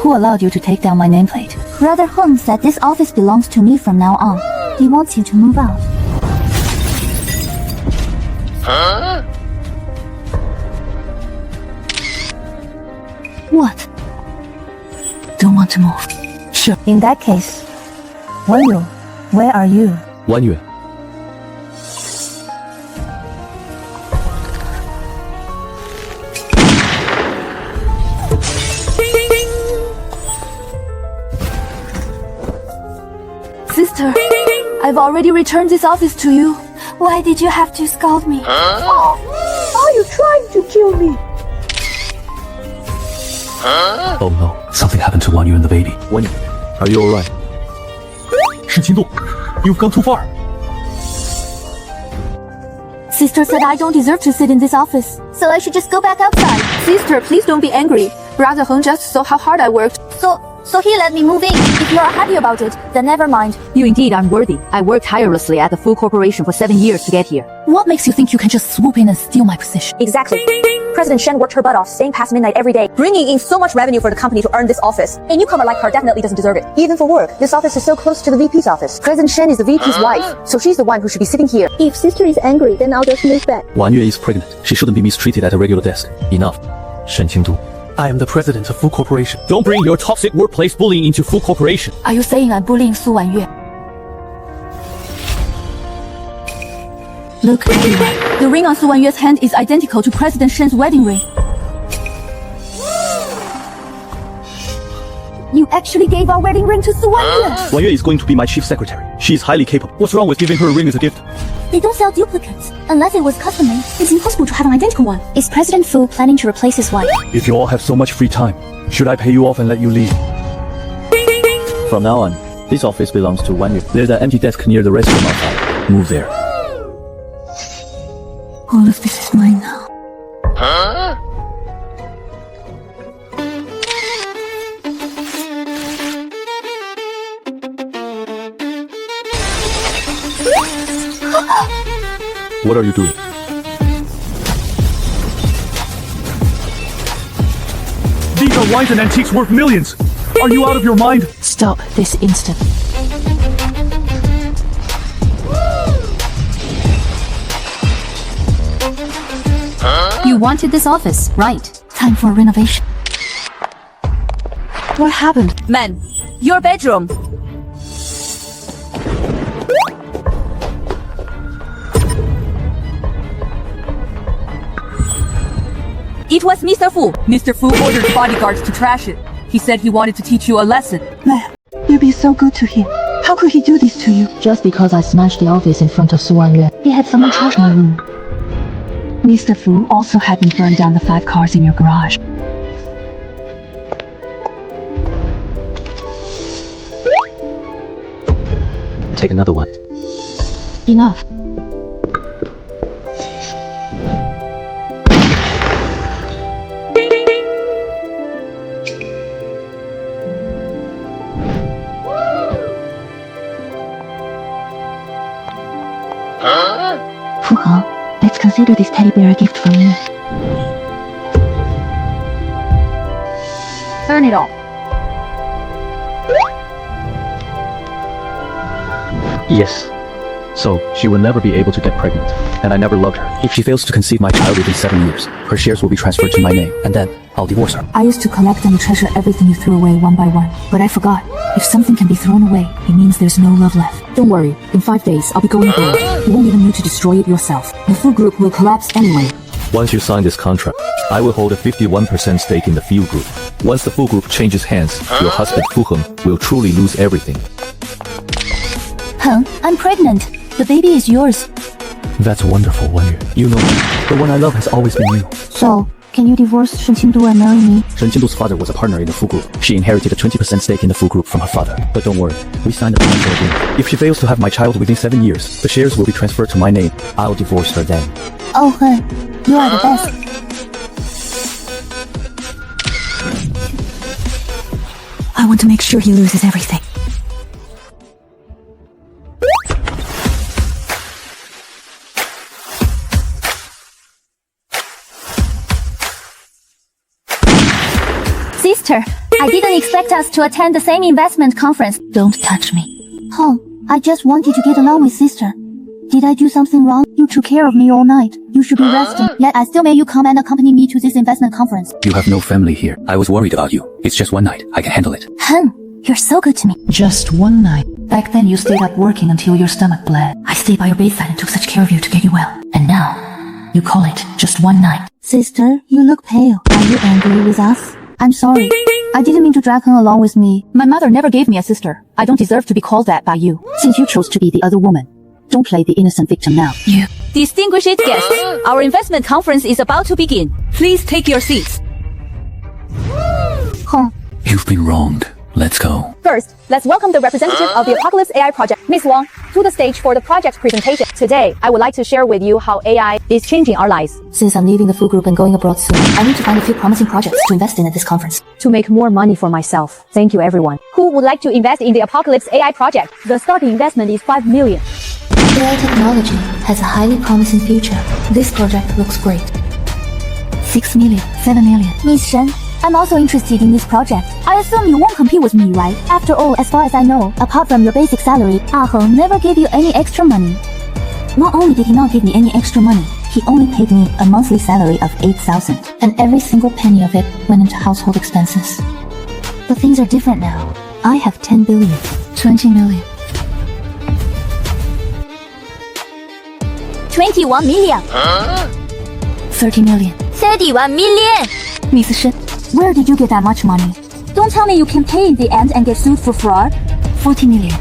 Who allowed you to take down my nameplate? Brother Hung said this office belongs to me from now on. He wants you to move out. What? Don't want to move. Sure. In that case, Wanyu, where are you? Wanyu. Sister, I've already returned this office to you. Why did you have to scold me? Are you trying to kill me? Oh no, something happened to Wanyu and the baby. Wanyu, are you alright? 事情动 You've gone too far. Sister said I don't deserve to sit in this office, so I should just go back outside. Sister, please don't be angry. Brother Heng just saw how hard I worked. So he let me move in. If you are happy about it, then never mind. You indeed aren't worthy. I worked tirelessly at the Fu Corporation for 7 years to get here. What makes you think you can just swoop in and steal my position? Exactly. President Shen worked her butt off, staying past midnight every day, bringing in so much revenue for the company to earn this office. A newcomer like her definitely doesn't deserve it. Even for work, this office is so close to the VP's office. President Shen is the VP's wife, so she's the one who should be sitting here. If sister is angry, then I'll just move back. Wanyu is pregnant. She shouldn't be mistreated at a regular desk. Enough. Shen Qingdu. I am the president of Fu Corporation. Don't bring your toxic workplace bullying into Fu Corporation. Are you saying I'm bullying Su Wanyue? Look, everyone. The ring on Su Wanyue's hand is identical to President Shen's wedding ring. You actually gave our wedding ring to Su Wanyue. Wanyu is going to be my chief secretary. She is highly capable. What's wrong with giving her a ring as a gift? They don't sell duplicates. Unless it was custom made, it's impossible to have an identical one. Is President Fu planning to replace his wife? If you all have so much free time, should I pay you off and let you leave? From now on, this office belongs to Wanyu. There's an empty desk near the restroom outside. Move there. All of this is mine now. What are you doing? These are wines and antiques worth millions. Are you out of your mind? Stop this instant. You wanted this office, right? Time for a renovation. What happened? Man, your bedroom. It was Mr. Fu. Mr. Fu ordered bodyguards to trash it. He said he wanted to teach you a lesson. Man, you'd be so good to him. How could he do this to you? Just because I smashed the office in front of Su Wanyue. He had someone trash my room. Mr. Fu also had me burn down the 5 cars in your garage. Take another one. Enough. Fu Heng, let's consider this teddy bear a gift from me. Burn it all. Yes. So, she will never be able to get pregnant. And I never loved her. If she fails to conceive my child within 7 years, her shares will be transferred to my name. And then, I'll divorce her. I used to collect and treasure everything you threw away one by one. But I forgot. If something can be thrown away, it means there's no love left. Don't worry, in 5 days I'll be going abroad. You won't even need to destroy it yourself. The Fu Group will collapse anyway. Once you sign this contract, I will hold a 51% stake in the Fu Group. Once the Fu Group changes hands, your husband Fu Heng will truly lose everything. Heng, I'm pregnant. The baby is yours. That's wonderful, Wanyu. You know me. The one I love has always been you. So, can you divorce Shen Qingdu and marry me? Shen Qingdu's father was a partner in the Fu Group. She inherited a 20% stake in the Fu Group from her father. But don't worry, we signed a financial agreement. If she fails to have my child within 7 years, the shares will be transferred to my name. I'll divorce her then. Oh, Heng, you are the best. I want to make sure he loses everything. Sister, I didn't expect us to attend the same investment conference. Don't touch me. Home, I just wanted to get along with sister. Did I do something wrong? You took care of me all night. You should be resting. Yet I still made you come and accompany me to this investment conference. You have no family here. I was worried about you. It's just one night. I can handle it. You're so good to me. Just one night. Back then you stayed up working until your stomach bled. I stayed by your bedside and took such care of you to get you well. And now, you call it just one night. Sister, you look pale. Are you angry with us? I'm sorry. I didn't mean to drag her along with me. My mother never gave me a sister. I don't deserve to be called that by you. Since you chose to be the other woman, don't play the innocent victim now. You. Distinguished guests, our investment conference is about to begin. Please take your seats. You've been wronged. Let's go. First, let's welcome the representative of the Apocalypse AI project, Miss Wang, to the stage for the project presentation. Today, I would like to share with you how AI is changing our lives. Since I'm leaving the Fu Group and going abroad soon, I need to find a few promising projects to invest in at this conference. To make more money for myself. Thank you, everyone. Who would like to invest in the Apocalypse AI project? The starting investment is 5 million. AI technology has a highly promising future. This project looks great. 6 million, 7 million. Miss Shen, I'm also interested in this project. I assume you won't compete with me, right? After all, as far as I know, apart from your basic salary, Ah Heng never gave you any extra money. Not only did he not give me any extra money, he only paid me a monthly salary of 8,000, and every single penny of it went into household expenses. But things are different now. I have 10 billion, 20 million. 21 million. 30 million. 31 million. Miss Shen, Where did you get that much money? Don't tell me you can pay in the end and get sued for fraud. 40 million.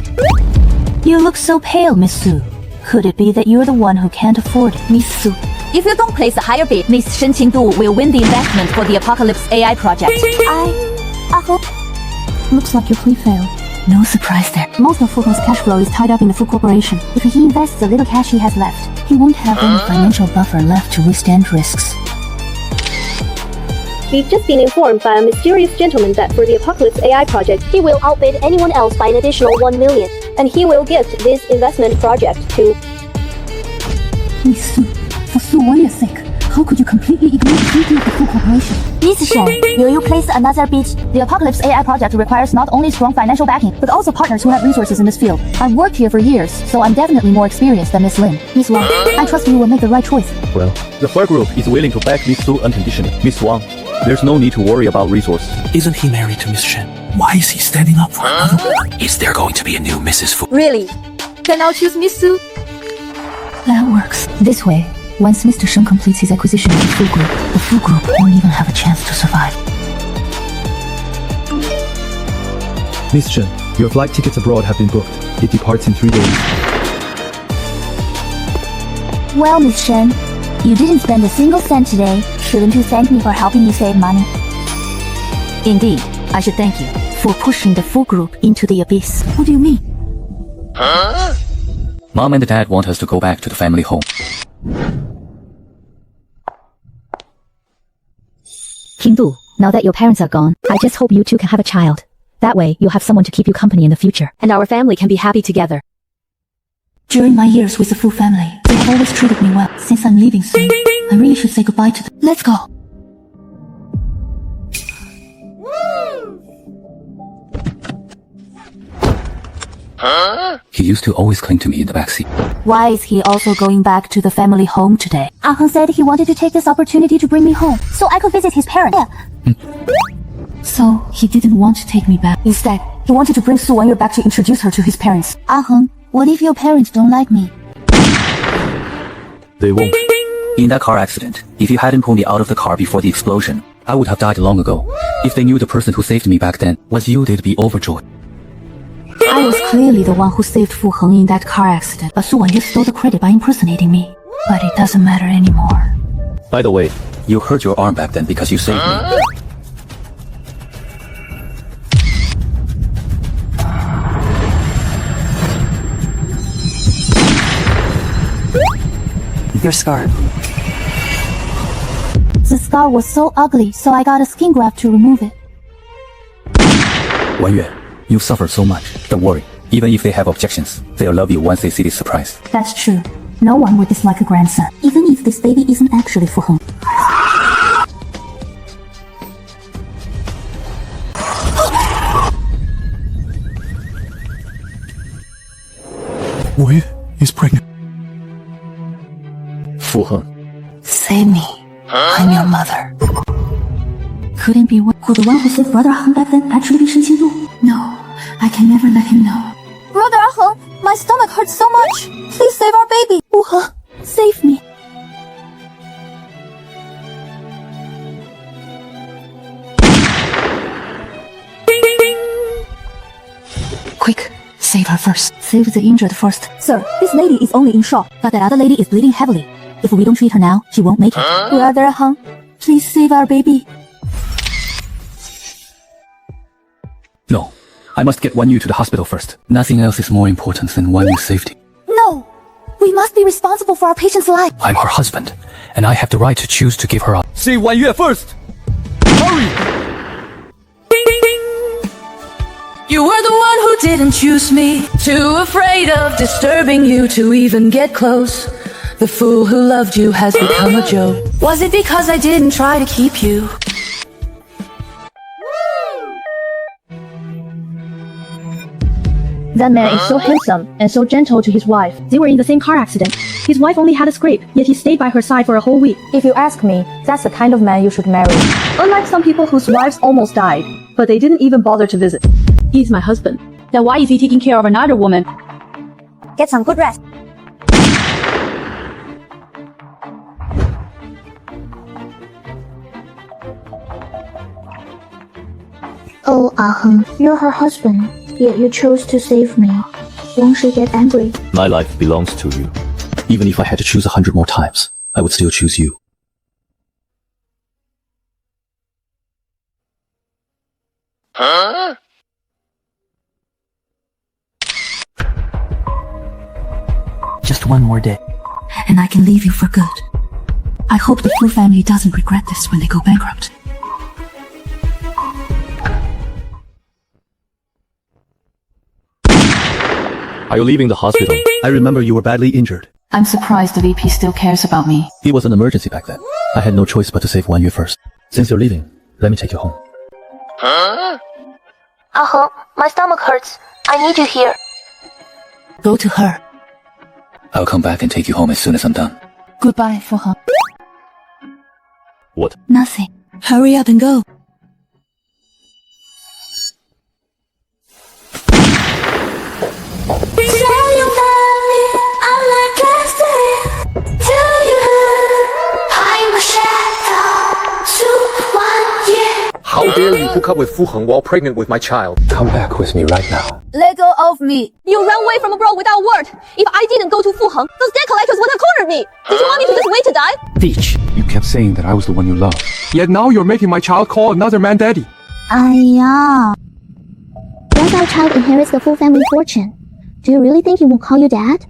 You look so pale, Miss Su. Could it be that you're the one who can't afford it, Miss Su? If you don't place a higher bid, Miss Shen Qingdu will win the investment for the Apocalypse AI project. Ah Heng. Looks like your plea failed. No surprise there. Most of Fu Heng's cash flow is tied up in the Fu Corporation. If he invests the little cash he has left, He won't have any financial buffer left to withstand risks. We've just been informed by a mysterious gentleman that for the Apocalypse AI project, he will outbid anyone else by an additional 1 million, and he will gift this investment project to Miss Su, for Su Wanya's sake, how could you completely ignore the duty of the Fu Corporation? Miss Shen, will you place another bid? The Apocalypse AI project requires not only strong financial backing, but also partners who have resources in this field. I've worked here for years, so I'm definitely more experienced than Miss Lin. Miss Wang, I trust you will make the right choice. Well, the Fur Group is willing to back Miss Su unconditionally. Miss Wang, there's no need to worry about resources. Isn't he married to Miss Shen? Why is he standing up for another woman? Is there going to be a new Mrs. Fu? Really? Then I'll choose Miss Su. That works. This way, once Mr. Sheng completes his acquisition of the Fu Group won't even have a chance to survive. Miss Chen, your flight tickets abroad have been booked. It departs in 3 days. Well, Miss Shen, you didn't spend a single cent today. Shouldn't you thank me for helping you save money? Indeed, I should thank you for pushing the Fu Group into the abyss. What do you mean? Mom and Dad want us to go back to the family home. Qingdu, now that your parents are gone, I just hope you two can have a child. That way, you'll have someone to keep you company in the future, and our family can be happy together. During my years with the Fu family, they have always treated me well. Since I'm leaving soon, I really should say goodbye to them. Let's go. He used to always cling to me in the backseat. Why is he also going back to the family home today? Ah Heng said he wanted to take this opportunity to bring me home, so I could visit his parents. So, he didn't want to take me back. Instead, he wanted to bring Su Wanyu back to introduce her to his parents. Ah Heng, what if your parents don't like me? They won't. In that car accident, if you hadn't pulled me out of the car before the explosion, I would have died long ago. If they knew the person who saved me back then was you, they'd be overjoyed. I was clearly the one who saved Fu Heng in that car accident, but Su Wanyu stole the credit by impersonating me. But it doesn't matter anymore. By the way, you hurt your arm back then because you saved me. Your scar. The scar was so ugly, so I got a skin graft to remove it. Wan Yue, you've suffered so much. Don't worry. Even if they have objections, they'll love you once they see this surprise. That's true. No one would dislike a grandson, even if this baby isn't actually Fu Heng. Wu is pregnant. 傅恒 Save me. I'm your mother. Couldn't be one. Could the one who saved Brother Heng back then actually be Shen Qingdu? No, I can never let him know. Brother Heng, my stomach hurts so much. Please save our baby. Wu Heng, save me. Quick, save her first. Save the injured first. Sir, this lady is only in shock, but that other lady is bleeding heavily. If we don't treat her now, she won't make it. Brother Heng, please save our baby. No, I must get Wan Yu to the hospital first. Nothing else is more important than Wan Yu's safety. No, we must be responsible for our patient's life. I'm her husband, and I have the right to choose to give her up. See Wan Yu first! Hurry! You were the one who didn't choose me. Too afraid of disturbing you to even get close. The fool who loved you has become a joke. Was it because I didn't try to keep you? That man is so handsome and so gentle to his wife. They were in the same car accident. His wife only had a scrape, yet he stayed by her side for a whole week. If you ask me, that's the kind of man you should marry. Unlike some people whose wives almost died, but they didn't even bother to visit. He's my husband. Then why is he taking care of another woman? Get some good rest. Oh, Heng, you're her husband, yet you chose to save me. Won't she get angry? My life belongs to you. Even if I had to choose 100 more times, I would still choose you. Just one more day. And I can leave you for good. I hope the Fu family doesn't regret this when they go bankrupt. Are you leaving the hospital? I remember you were badly injured. I'm surprised the VP still cares about me. It was an emergency back then. I had no choice but to save Wan Yu first. Since you're leaving, let me take you home. Heng, my stomach hurts. I need you here. Go to her. I'll come back and take you home as soon as I'm done. Goodbye, Fu Heng. What? Nothing. Hurry up and go. How dare you hook up with Fu Heng while pregnant with my child? Come back with me right now. Let go of me. You ran away from a bro without word. If I didn't go to Fu Heng, those debt collectors would have cornered me. Did you want me to just wait to die? Peach, you kept saying that I was the one you loved. Yet now you're making my child call another man daddy. Once our child inherits the full family fortune, do you really think he will call you dad?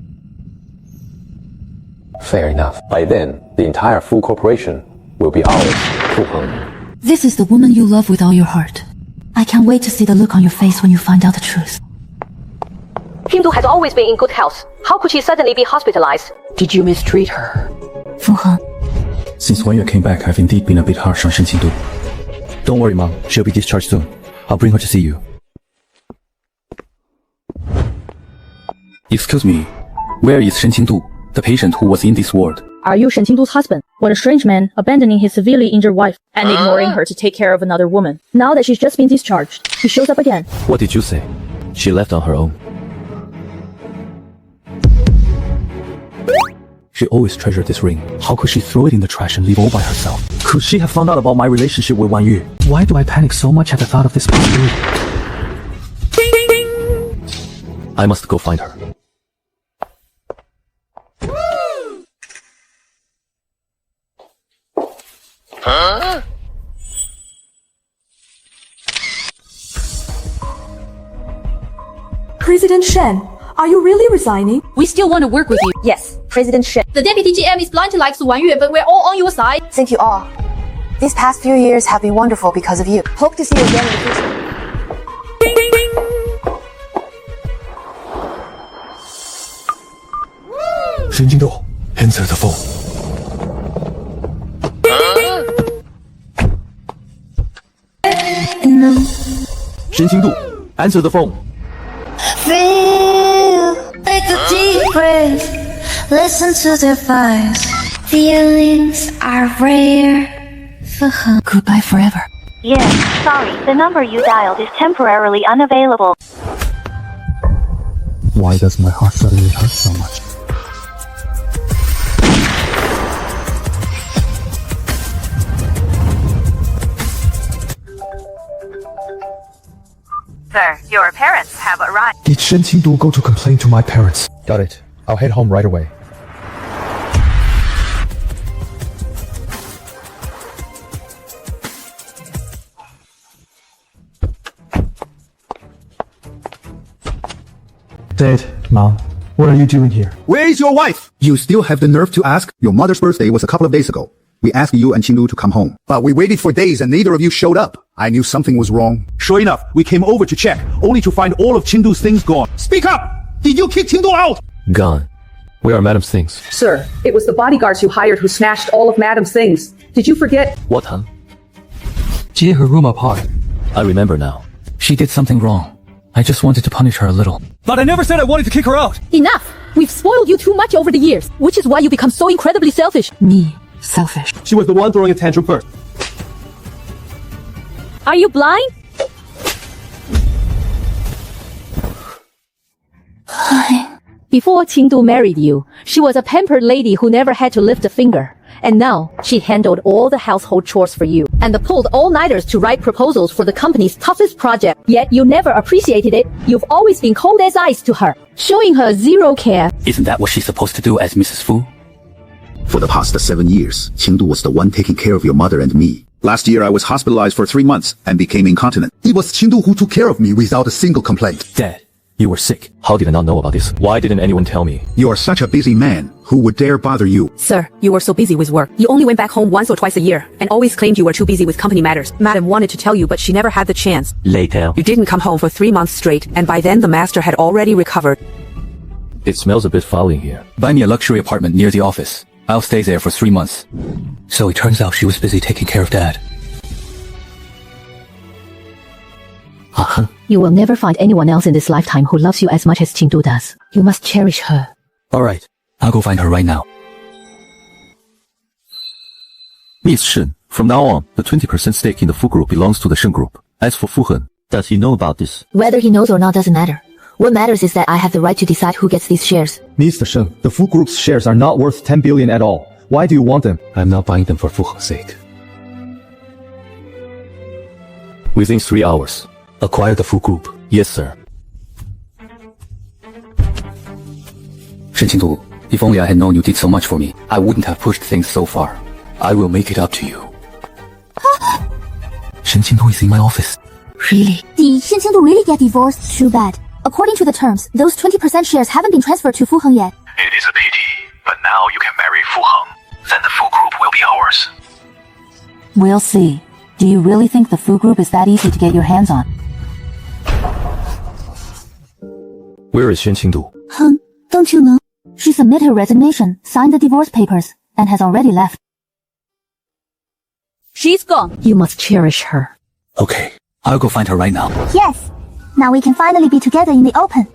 Fair enough. By then, the entire Fu Corporation will be ours, Fu Heng. This is the woman you love with all your heart. I can't wait to see the look on your face when you find out the truth. Himdu has always been in good health. How could she suddenly be hospitalized? Did you mistreat her? Fu Heng. Since Wan Yu came back, I've indeed been a bit harsh on Shen Qingdu. Don't worry, Mom. She'll be discharged soon. I'll bring her to see you. Excuse me. Where is Shen Qingdu, the patient who was in this ward? Are you Shen Qingdu's husband? What a strange man, abandoning his severely injured wife and ignoring her to take care of another woman. Now that she's just been discharged, he shows up again. What did you say? She left on her own. She always treasured this ring. How could she throw it in the trash and leave all by herself? Could she have found out about my relationship with Wan Yu? Why do I panic so much at the thought of this possibility? I must go find her. President Shen, are you really resigning? We still want to work with you. Yes, President Shen. The deputy GM is blind to likes Wan Yu, but we're all on your side. Thank you all. These past few years have been wonderful because of you. Hope to see you again in the future. Shen Qingdu, answer the phone. No. Shen Qingdu, answer the phone. Feel like the deep secret. Listen to their voice. Feelings are rare. Goodbye forever. Yes, sorry, the number you dialed is temporarily unavailable. Why does my heart suddenly hurt so much? Sir, your parents have arrived. Did Shen Qingdu go to complain to my parents? Got it. I'll head home right away. Dad, Mom, what are you doing here? Where is your wife? You still have the nerve to ask? Your mother's birthday was a couple of days ago. We asked you and Qingdu to come home. But we waited for days and neither of you showed up. I knew something was wrong. Sure enough, we came over to check, only to find all of Qingdu's things gone. Speak up! Did you kick Qingdu out? Gone. Where are Madam's things? Sir, it was the bodyguards you hired who smashed all of Madam's things. Did you forget? What, huh? Tear her room apart. I remember now. She did something wrong. I just wanted to punish her a little. But I never said I wanted to kick her out. Enough! We've spoiled you too much over the years, which is why you become so incredibly selfish. Me, selfish. She was the one throwing a tantrum first. Are you blind? Before Qingdu married you, she was a pampered lady who never had to lift a finger. And now, she handled all the household chores for you, and pulled all-nighters to write proposals for the company's toughest project. Yet you never appreciated it. You've always been cold as ice to her, showing her zero care. Isn't that what she's supposed to do as Mrs. Fu? For the past 7 years, Qingdu was the one taking care of your mother and me. Last year I was hospitalized for 3 months and became incontinent. It was Qingdu who took care of me without a single complaint. Dad, you were sick. How did I not know about this? Why didn't anyone tell me? You are such a busy man. Who would dare bother you? Sir, you were so busy with work. You only went back home once or twice a year, and always claimed you were too busy with company matters. Madam wanted to tell you, but she never had the chance. Later. You didn't come home for 3 months straight, and by then the master had already recovered. It smells a bit foul in here. Buy me a luxury apartment near the office. I'll stay there for 3 months. So it turns out she was busy taking care of Dad. You will never find anyone else in this lifetime who loves you as much as Qingdu does. You must cherish her. Alright, I'll go find her right now. Miss Shen, from now on, the 20% stake in the Fu Group belongs to the Shen Group. As for Fu Hen, does he know about this? Whether he knows or not doesn't matter. What matters is that I have the right to decide who gets these shares. Mr. Shen, the Fu Group's shares are not worth 10 billion at all. Why do you want them? I'm not buying them for Fu Hen's sake. Within 3 hours, acquire the Fu Group. Yes, sir. Shen Qingdu, if only I had known you did so much for me, I wouldn't have pushed things so far. I will make it up to you. Shen Qingdu is in my office. Really? Did Shen Qingdu really get divorced? Too bad. According to the terms, those 20% shares haven't been transferred to Fu Heng yet. It is a pity, but now you can marry Fu Heng. Then the Fu Group will be ours. We'll see. Do you really think the Fu Group is that easy to get your hands on? Where is Shen Qingdu? Don't you know? She submitted her resignation, signed the divorce papers, and has already left. She's gone. You must cherish her. Okay, I'll go find her right now. Yes. Now we can finally be together in the open.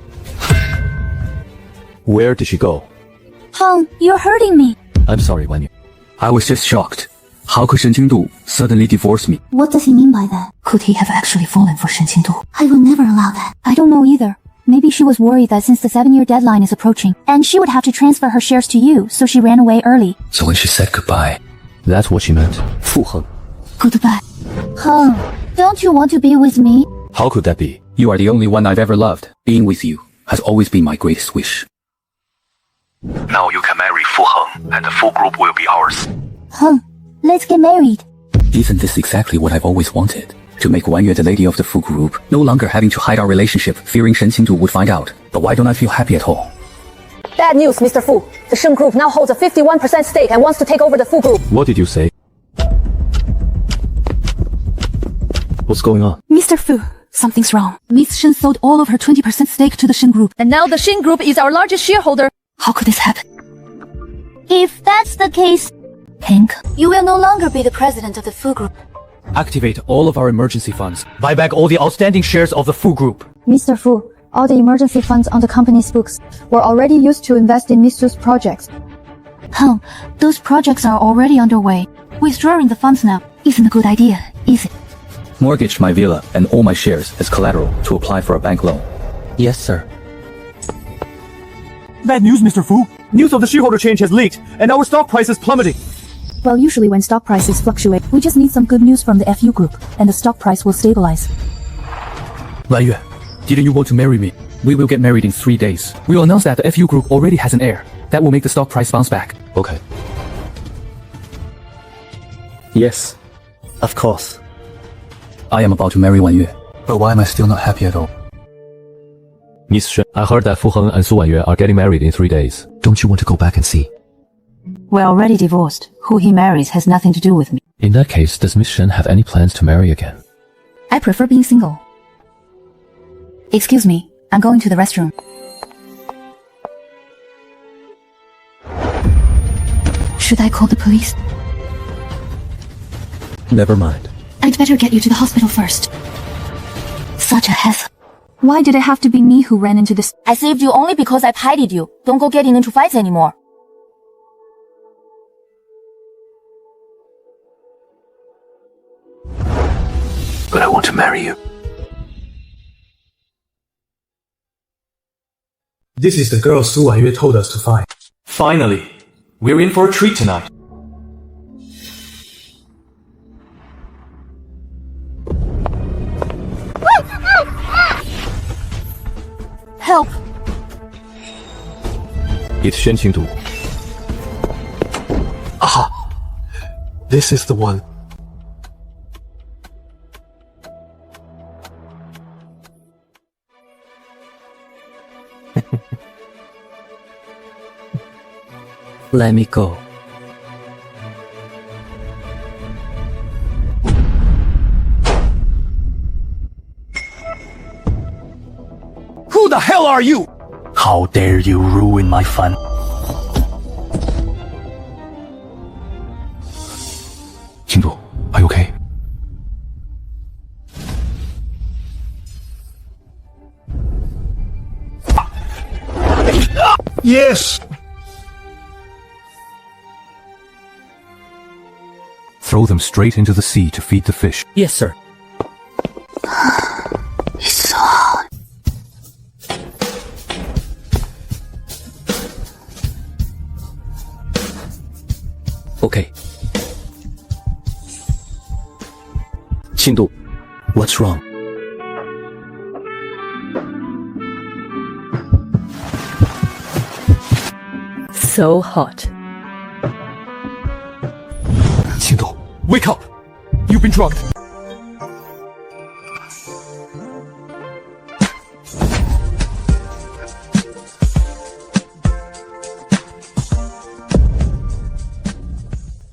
Where did she go? You're hurting me. I'm sorry, Wanyu. I was just shocked. How could Shen Qingdu suddenly divorce me? What does he mean by that? Could he have actually fallen for Shen Qingdu? I will never allow that. I don't know either. Maybe she was worried that since the 7-year deadline is approaching, and she would have to transfer her shares to you, so she ran away early. So when she said goodbye, that's what she meant. Fu Heng. Goodbye. Don't you want to be with me? How could that be? You are the only one I've ever loved. Being with you has always been my greatest wish. Now you can marry Fu Heng, and the Fu Group will be ours. Let's get married. Isn't this exactly what I've always wanted? To make Wanyue the lady of the Fu Group, no longer having to hide our relationship, fearing Shen Qingdu would find out. But why don't I feel happy at all? Bad news, Mr. Fu. The Shen Group now holds a 51% stake and wants to take over the Fu Group. What did you say? What's going on? Mr. Fu, something's wrong. Miss Shen sold all of her 20% stake to the Shen Group. And now the Shen Group is our largest shareholder. How could this happen? If that's the case, Hank, you will no longer be the president of the Fu Group. Activate all of our emergency funds. Buy back all the outstanding shares of the Fu Group. Mr. Fu, All the emergency funds on the company's books were already used to invest in Mistress projects. Those projects are already underway. Withdrawing the funds now isn't a good idea, is it? Mortgaged my villa and all my shares as collateral to apply for a bank loan. Yes, sir. Bad news, Mr. Fu. News of the shareholder change has leaked, and our stock price is plummeting. Well, usually when stock prices fluctuate, we just need some good news from the FU group, and the stock price will stabilize. Lan Yue, didn't you want to marry me? We will get married in 3 days. We will announce that the FU group already has an heir. That will make the stock price bounce back. Okay. Yes. Of course. I am about to marry Wan Yue. But why am I still not happy at all? Mistress, I heard that Fu Heng and Su Wanyue are getting married in 3 days. Don't you want to go back and see? We're already divorced. Who he marries has nothing to do with me. In that case, does Miss Shen have any plans to marry again? I prefer being single. Excuse me, I'm going to the restroom. Should I call the police? Never mind. I'd better get you to the hospital first. Such a hassle. Why did it have to be me who ran into this? I saved you only because I pitied you. Don't go getting into fights anymore. But I want to marry you. This is the girl Su Wanyue told us to find. Finally, we're in for a treat tonight. Help! It's Shen Qingdu. Aha! This is the one. Let me go. Who the hell are you? How dare you ruin my fun? Qingdu, are you okay? Yes! Throw them straight into the sea to feed the fish. Yes, sir. It's so hot. Okay. Qingdu, what's wrong? So hot. Qingdu, wake up! You've been drugged!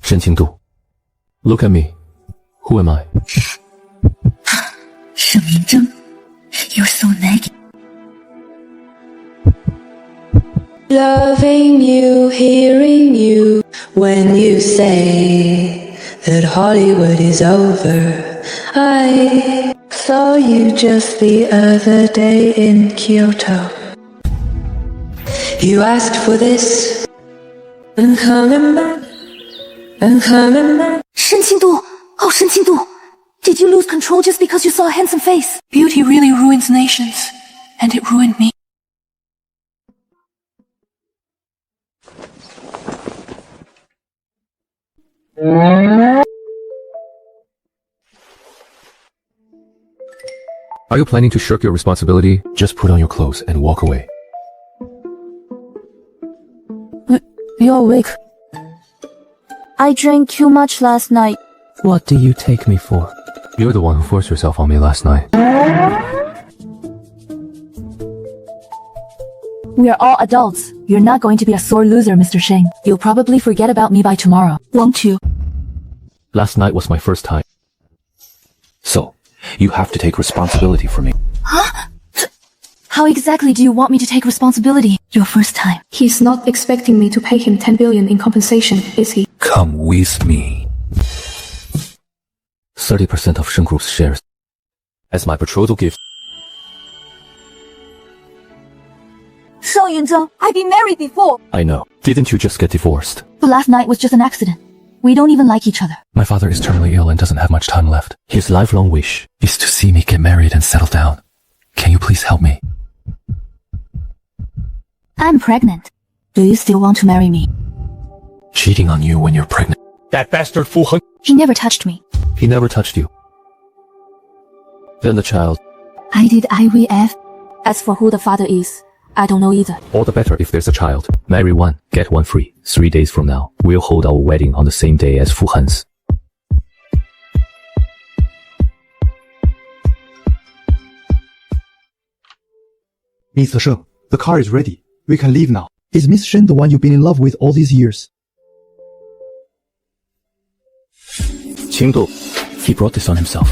Shen Qingdu, look at me. Who am I? Shen Mingzheng, you're so negative. Loving you, hearing you when you say that Hollywood is over. I saw you just the other day in Kyoto. You asked for this, and coming back, and coming back. Shen Qingdu! Oh, Shen Qingdu! Did you lose control just because you saw a handsome face? Beauty really ruins nations, and it ruined me. Are you planning to shirk your responsibility? Just put on your clothes and walk away. You're awake. I drank too much last night. What do you take me for? You're the one who forced yourself on me last night. We are all adults. You're not going to be a sore loser, Mr. Sheng. You'll probably forget about me by tomorrow, won't you? Last night was my first time. So, you have to take responsibility for me. Huh? How exactly do you want me to take responsibility? Your first time. He's not expecting me to pay him 10 billion in compensation, is he? Come with me. 30% of Shen Group's shares as my betrothal gift. Sheng Yunzheng, I've been married before. I know. Didn't you just get divorced? But last night was just an accident. We don't even like each other. My father is terminally ill and doesn't have much time left. His lifelong wish Is to see me get married and settle down. Can you please help me? I'm pregnant. Do you still want to marry me? Cheating on you when you're pregnant. That bastard Fu Heng. He never touched me. He never touched you. Then the child. I did IVF. As for who the father is, I don't know either. All the better if there's a child. Marry one, get one free. 3 days from now, we'll hold our wedding on the same day as Fu Hen's. Mr. Sheng, the car is ready. We can leave now. Is Miss Shen the one you've been in love with all these years? Qingdu, he brought this on himself.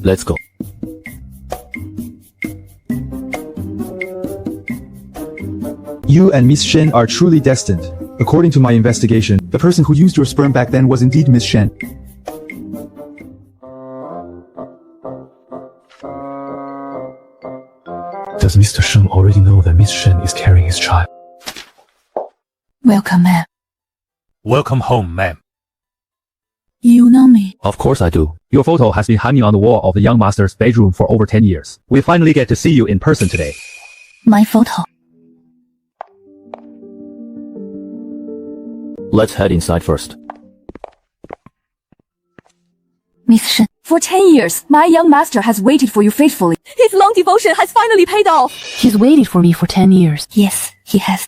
Let's go. You and Miss Shen are truly destined. According to my investigation, the person who used your sperm back then was indeed Miss Shen. Does Mr. Sheng already know that Miss Shen is carrying his child? Welcome, ma'am. Welcome home, ma'am. You know me. Of course I do. Your photo has been hanging on the wall of the young master's bedroom for over 10 years. We finally get to see you in person today. My photo. Let's head inside first. Miss Shen, for 10 years, my young master has waited for you faithfully. His long devotion has finally paid off. He's waited for me for 10 years. Yes, he has.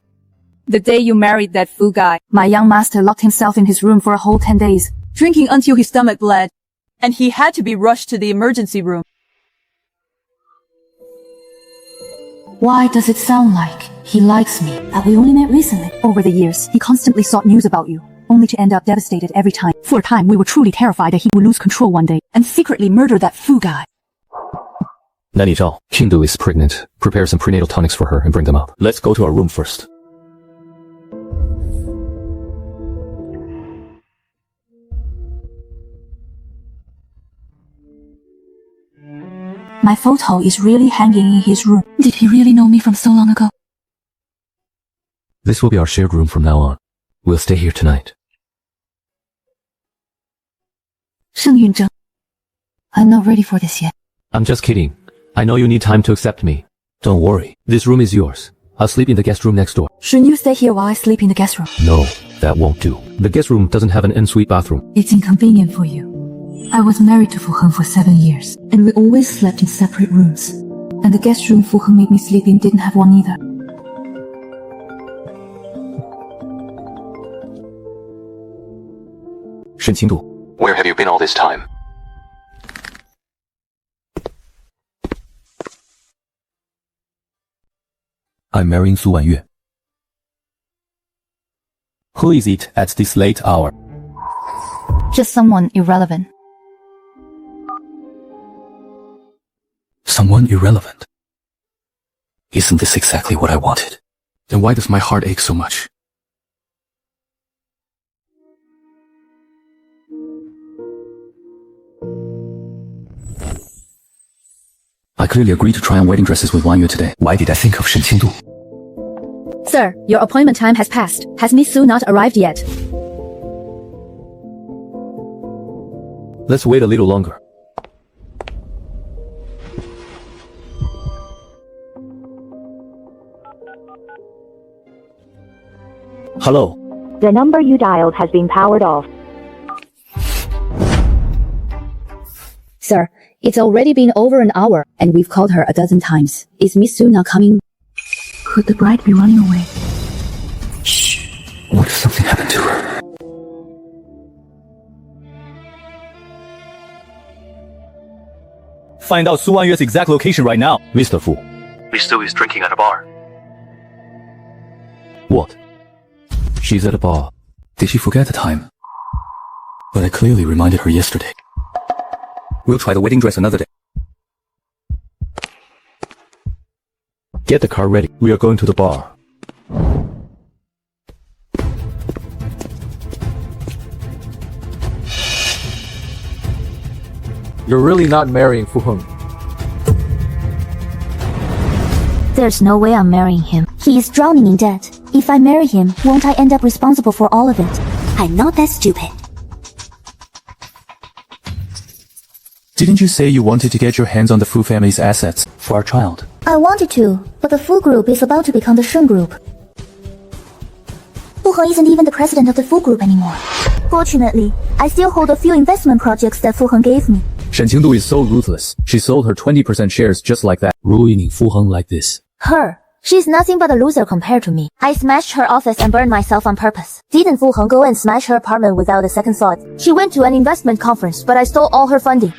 The day you married that Fu guy, my young master locked himself in his room for a whole 10 days, drinking until his stomach bled, and he had to be rushed to the emergency room. Why does it sound like he likes me? We only met recently. Over the years, he constantly sought news about you, only to end up devastated every time. For a time, we were truly terrified that he would lose control one day and secretly murder that Fu guy. Nanny Zhao, Qingdu is pregnant. Prepare some prenatal tonics for her and bring them up. let's go to our room first. My photo is really hanging in his room. Did he really know me from so long ago? This will be our shared room from now on. We'll stay here tonight. Sheng Yunzheng, I'm not ready for this yet. I'm just kidding. I know you need time to accept me. Don't worry. This room is yours. I'll sleep in the guest room next door. Shouldn't you stay here while I sleep in the guest room? No, that won't do. The guest room doesn't have an ensuite bathroom. It's inconvenient for you. I was married to Fu Heng for 7 years, and we always slept in separate rooms. And the guest room Fu Heng made me sleep in didn't have one either. Shen Qingdu, Where have you been all this time? I'm marrying Su Wanyue. Who is it at this late hour? Just someone irrelevant. Someone irrelevant. Isn't this exactly what I wanted? Then why does my heart ache so much? I clearly agreed to try on wedding dresses with Wanyue today. Why did I think of Shen Qingdu? Sir, your appointment time has passed. Has Miss Su not arrived yet? Let's wait a little longer. Hello. The number you dialed has been powered off. Sir, it's already been over an hour, and we've called her a dozen times. Is Miss Su not coming? Could the bride be running away? Shh. What if something happened to her? Find out Su Wanyue's exact location right now. Mr. Fu. Miss Su is drinking at a bar. What? She's at a bar. Did she forget the time? But I clearly reminded her yesterday. We'll try the wedding dress another day. Get the car ready. We are going to the bar. You're really not marrying Fu Heng. There's no way I'm marrying him. He is drowning in debt. If I marry him, won't I end up responsible for all of it? I'm not that stupid. Didn't you say you wanted to get your hands on the Fu family's assets for our child? I wanted to, but the Fu group is about to become the Shen group. Fu Heng isn't even the president of the Fu group anymore. Fortunately, I still hold a few investment projects that Fu Heng gave me. Shen Qingdu is so ruthless. She sold her 20% shares just like that, ruining Fu Heng like this. Her. She's nothing but a loser compared to me. I smashed her office and burned myself on purpose. Didn't Fu Heng go and smash her apartment without a second thought? She went to an investment conference, but I stole all her funding.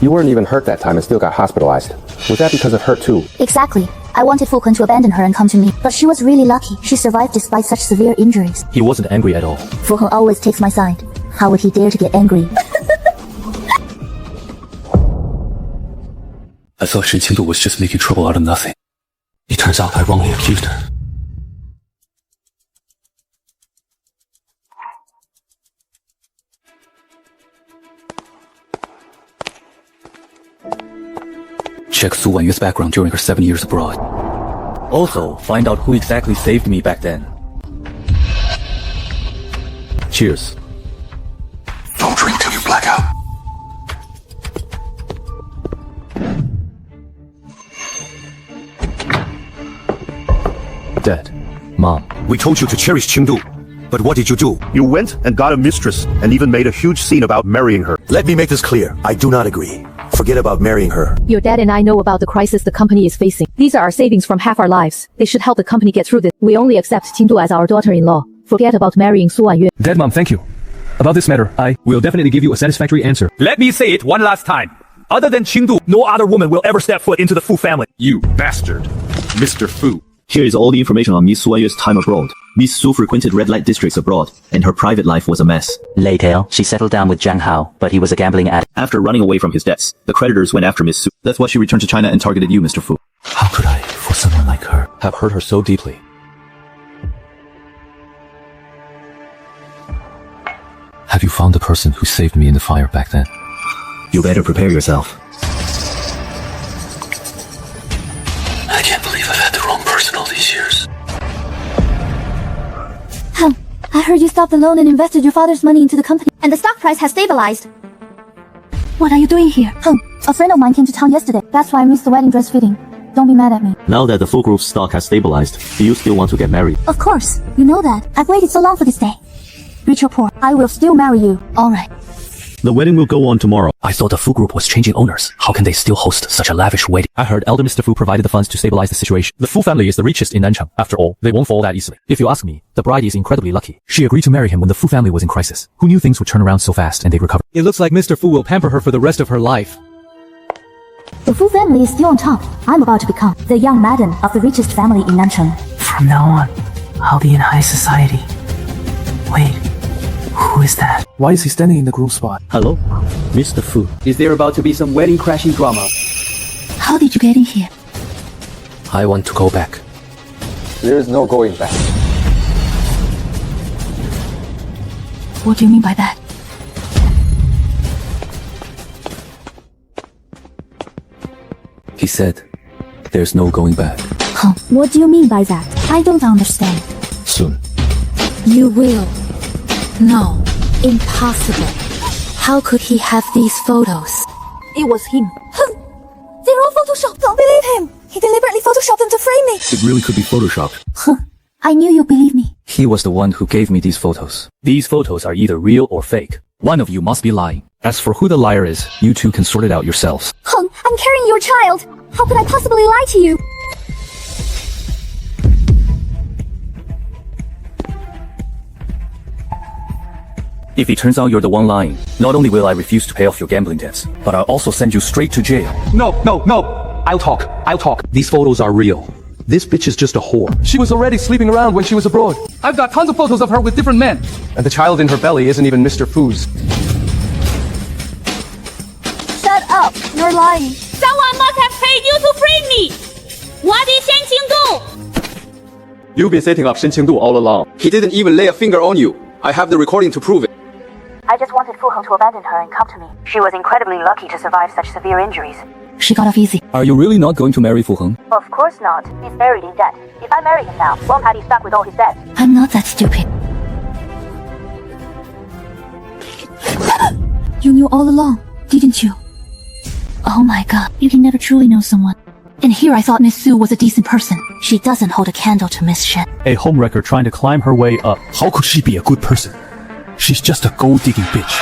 You weren't even hurt that time and still got hospitalized. Was that because of her too? Exactly. I wanted Fu Heng to abandon her and come to me, but she was really lucky. She survived despite such severe injuries. He wasn't angry at all. Fu Heng always takes my side. How would he dare to get angry? I thought Shen Qingdu was just making trouble out of nothing. It turns out I wrongly accused her. Check Su Wanyue's background during her 7 years abroad. Also, find out who exactly saved me back then. Cheers. Don't drink till you black out. Dad. Mom. We told you to cherish Qingdu. But what did you do? You went and got a mistress and even made a huge scene about marrying her. Let me make this clear. I do not agree. Forget about marrying her. Your dad and I know about the crisis the company is facing. These are our savings from half our lives. They should help the company get through this. We only accept Qingdu as our daughter-in-law. Forget about marrying Su Wanyue. Dad, Mom, thank you. About this matter, I will definitely give you a satisfactory answer. Let me say it one last time. Other than Qingdu, no other woman will ever step foot into the Fu family. You bastard. Mr. Fu. Here is all the information on Miss Su Wanyue's time abroad. Miss Su frequented red light districts abroad, and her private life was a mess. Later, she settled down with Zhang Hao, but he was a gambling addict. After running away from his debts, the creditors went after Miss Su. That's why she returned to China and targeted you, Mr. Fu. How could I, for someone like her, have hurt her so deeply? Have you found the person who saved me in the fire back then? You better prepare yourself. I can't believe I've had the wrong person all these years. I heard you stopped the loan and invested your father's money into the company, and the stock price has stabilized. What are you doing here? A friend of mine came to town yesterday. That's why I missed the wedding dress fitting. Don't be mad at me. Now that the Fu Group's stock has stabilized, do you still want to get married? Of course. You know that. I've waited so long for this day. Rich or poor, I will still marry you. Alright. The wedding will go on tomorrow. I thought the Fu Group was changing owners. How can they still host such a lavish wedding? I heard Elder Mr. Fu provided the funds to stabilize the situation. The Fu family is the richest in Nanchang. After all, they won't fall that easily. If you ask me, the bride is incredibly lucky. She agreed to marry him when the Fu family was in crisis. Who knew things would turn around so fast and they'd recover? It looks like Mr. Fu will pamper her for the rest of her life. The Fu family is still on top. I'm about to become the young madam of the richest family in Nanchang. From now on, I'll be in high society. Wait. Who is that? Why is he standing in the groom spot? Hello? Mr. Fu. Is there about to be some wedding crashing drama? How did you get in here? I want to go back. There is no going back. What do you mean by that? He said, there's no going back. What do you mean by that? I don't understand. Soon. You will. No. Impossible. How could he have these photos? It was him. They're all photoshopped. Don't believe him. He deliberately photoshopped them to frame me. It really could be photoshopped. I knew you'd believe me. He was the one who gave me these photos. These photos are either real or fake. One of you must be lying. As for who the liar is, you two can sort it out yourselves. I'm carrying your child. How could I possibly lie to you? If it turns out you're the one lying, not only will I refuse to pay off your gambling debts, but I'll also send you straight to jail. No. I'll talk. These photos are real. This bitch is just a whore. She was already sleeping around when she was abroad. I've got tons of photos of her with different men. And the child in her belly isn't even Mr. Fu's. Shut up. You're lying. Someone must have paid you to frame me. What did Shen Qingdu? You've been setting up Shen Qingdu all along. He didn't even lay a finger on you. I have the recording to prove it. I just wanted Fu Heng to abandon her and come to me. She was incredibly lucky to survive such severe injuries. She got off easy. Are you really not going to marry Fu Heng? Of course not. He's buried in debt. If I marry him now, won't I be stuck with all his debt? I'm not that stupid. You knew all along, didn't you? Oh my god, you can never truly know someone. And here I thought Miss Su was a decent person. She doesn't hold a candle to Miss Shen. A homewrecker trying to climb her way up. How could she be a good person? She's just a gold-digging bitch.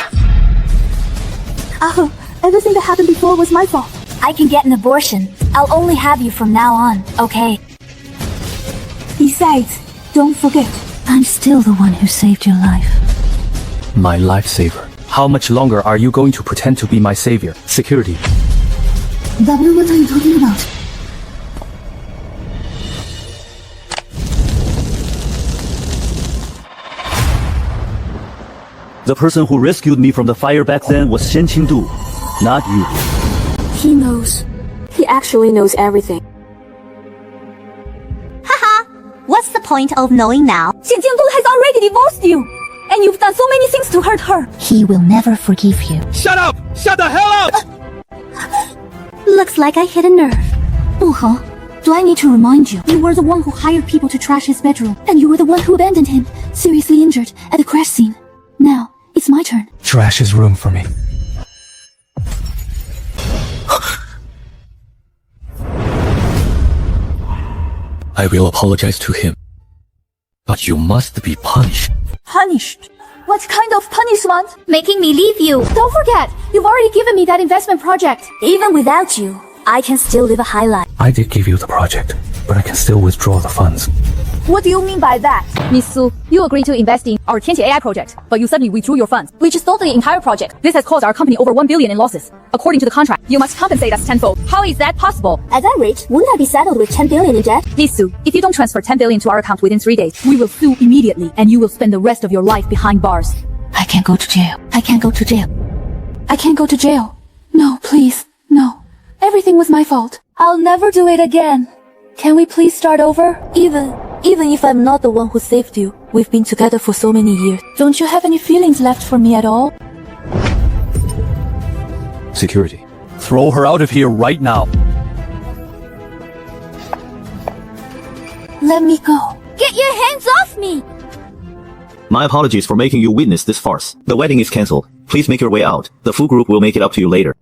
Aho, everything that happened before was my fault. I can get an abortion. I'll only have you from now on, okay? Besides, don't forget, I'm still the one who saved your life. My lifesaver. How much longer are you going to pretend to be my savior? Security. W, what are you talking about? The person who rescued me from the fire back then was Shen Qingdu, not you. He knows. He actually knows everything. Haha, what's the point of knowing now? Shen Qingdu has already divorced you, and you've done so many things to hurt her. He will never forgive you. Shut up! Shut the hell up! Looks like I hit a nerve. Fu Heng, do I need to remind you? You were the one who hired people to trash his bedroom, and you were the one who abandoned him, seriously injured, at the crash scene. Now, it's my turn. Trash his room for me. I will apologize to him. But you must be punished. Punished? What kind of punishment? Making me leave you. Don't forget, you've already given me that investment project. Even without you, I can still live a high life. I did give you the project, but I can still withdraw the funds. What do you mean by that? Miss Su, you agreed to invest in our Tianqi AI project, but you suddenly withdrew your funds, which is totally the entire project. This has caused our company over 1 billion in losses. According to the contract, you must compensate us tenfold. How is that possible? At that rate, wouldn't I be saddled with 10 billion in debt? Miss Su, if you don't transfer 10 billion to our account within 3 days, we will sue immediately, and you will spend the rest of your life behind bars. I can't go to jail. I can't go to jail. I can't go to jail. No, please, no. Everything was my fault. I'll never do it again. Can we please start over? Even if I'm not the one who saved you, we've been together for so many years. Don't you have any feelings left for me at all? Security. Throw her out of here right now. Let me go. Get your hands off me! My apologies for making you witness this farce. The wedding is cancelled. Please make your way out. The Fu Group will make it up to you later.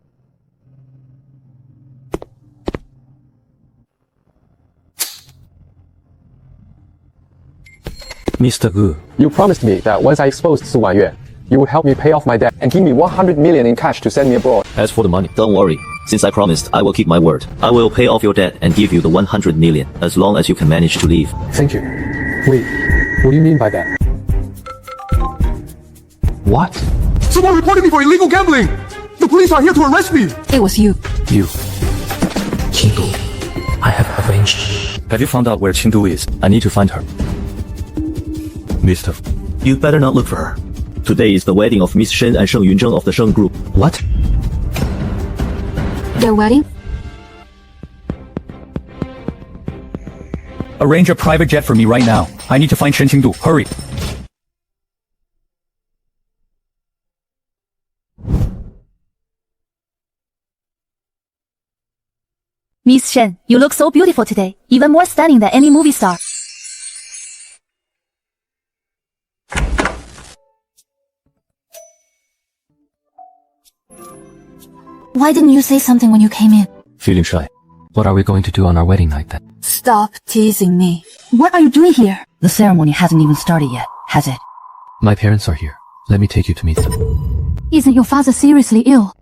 Mr. Gu. You promised me that once I exposed Su Wanyue, you would help me pay off my debt and give me 100 million in cash to send me abroad. As for the money, don't worry. Since I promised, I will keep my word. I will pay off your debt and give you the 100 million, as long as you can manage to leave. Thank you. Wait, what do you mean by that? What? Someone reported me for illegal gambling! The police are here to arrest me! It was you. You. Qingdu, I have arranged. Have you found out where Qingdu is? I need to find her. Mr. You better not look for her. Today is the wedding of Miss Shen and Sheng Yunzheng of the Sheng Group. What? Their wedding? Arrange a private jet for me right now. I need to find Shen Qingdu. Hurry. Miss Shen, you look so beautiful today. Even more stunning than any movie star. Why didn't you say something when you came in? Feeling shy. What are we going to do on our wedding night then? Stop teasing me. What are you doing here? The ceremony hasn't even started yet, has it? My parents are here. Let me take you to meet them. Isn't your father seriously ill?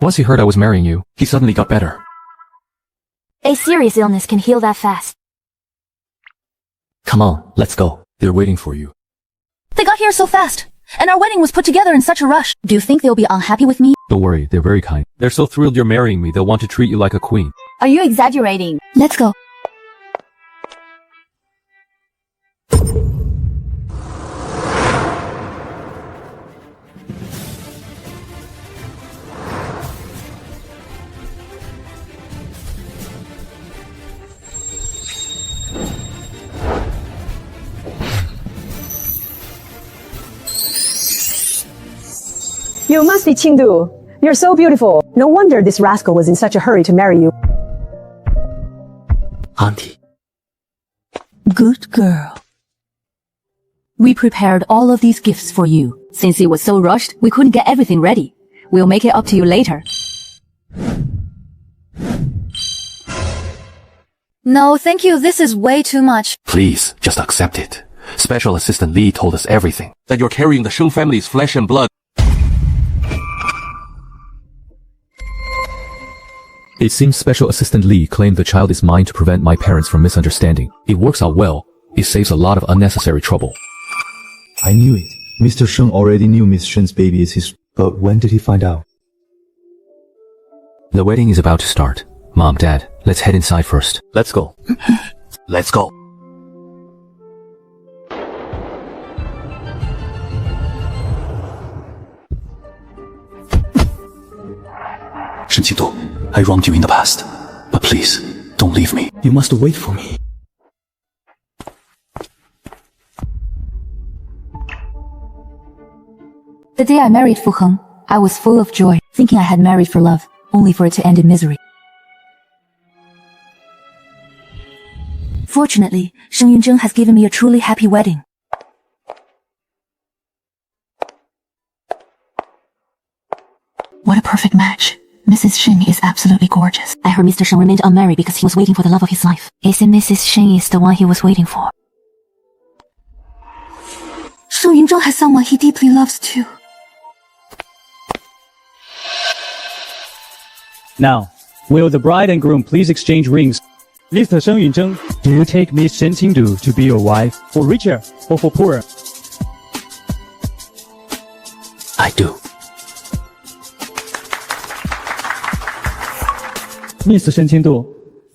Once he heard I was marrying you, he suddenly got better. A serious illness can heal that fast. Come on, let's go. They're waiting for you. They got here so fast, and our wedding was put together in such a rush. Do you think they'll be unhappy with me? Don't worry, they're very kind. They're so thrilled you're marrying me, they'll want to treat you like a queen. Are you exaggerating? Let's go. You must be Qingdu. You're so beautiful. No wonder this rascal was in such a hurry to marry you. Auntie. Good girl. We prepared all of these gifts for you. Since it was so rushed, we couldn't get everything ready. We'll make it up to you later. No, thank you. This is way too much. Please, just accept it. Special Assistant Lee told us everything. That you're carrying the Sheng family's flesh and blood. It seems Special Assistant Lee claimed the child is mine to prevent my parents from misunderstanding. It works out well. It saves a lot of unnecessary trouble. I knew it. Mr. Sheng already knew Miss Shen's baby is his, but when did he find out? The wedding is about to start. Mom, Dad, let's head inside first. Let's go. Let's go. Shen Qingdu, I wronged you in the past, but please, don't leave me. You must wait for me. The day I married Fu Heng, I was full of joy, thinking I had married for love, only for it to end in misery. Fortunately, Sheng Yunzheng has given me a truly happy wedding. What a perfect match. Mrs. Sheng is absolutely gorgeous. I heard Mr. Sheng remained unmarried because he was waiting for the love of his life. Isn't Mrs. Sheng is the one he was waiting for? Sheng Yunzheng has someone he deeply loves too. Now, will the bride and groom please exchange rings? Mr. Sheng Yunzheng, do you take Miss Shen Qingdu to be your wife, for richer or for poorer? I do. Mr. Shen Qingdu,